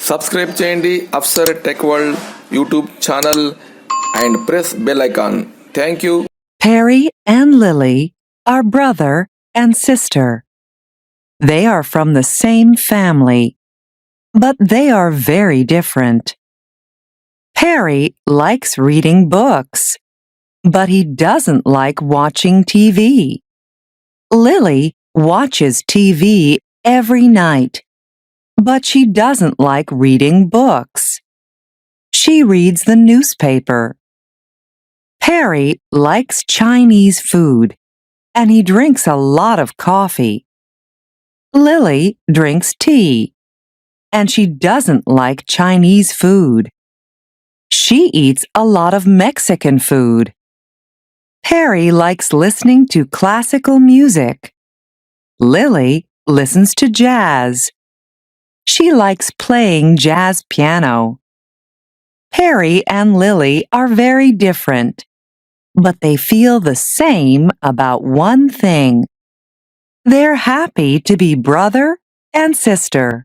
Subscribe చేయండి Afsar tech world YouTube channel and press bell icon. Thank you. Perry and Lily are brother and sister. They are from the same family, but they are very different. Perry likes reading books, but he doesn't like watching TV. Lily watches TV every night, but she doesn't like reading books. She reads the newspaper. Perry likes Chinese food, and he drinks a lot of coffee. Lily drinks tea, and she doesn't like Chinese food. She eats a lot of Mexican food. Perry likes listening to classical music. Lily listens to jazz. She likes playing jazz piano. Perry and Lily are very different, but they feel the same about one thing. They're happy to be brother and sister.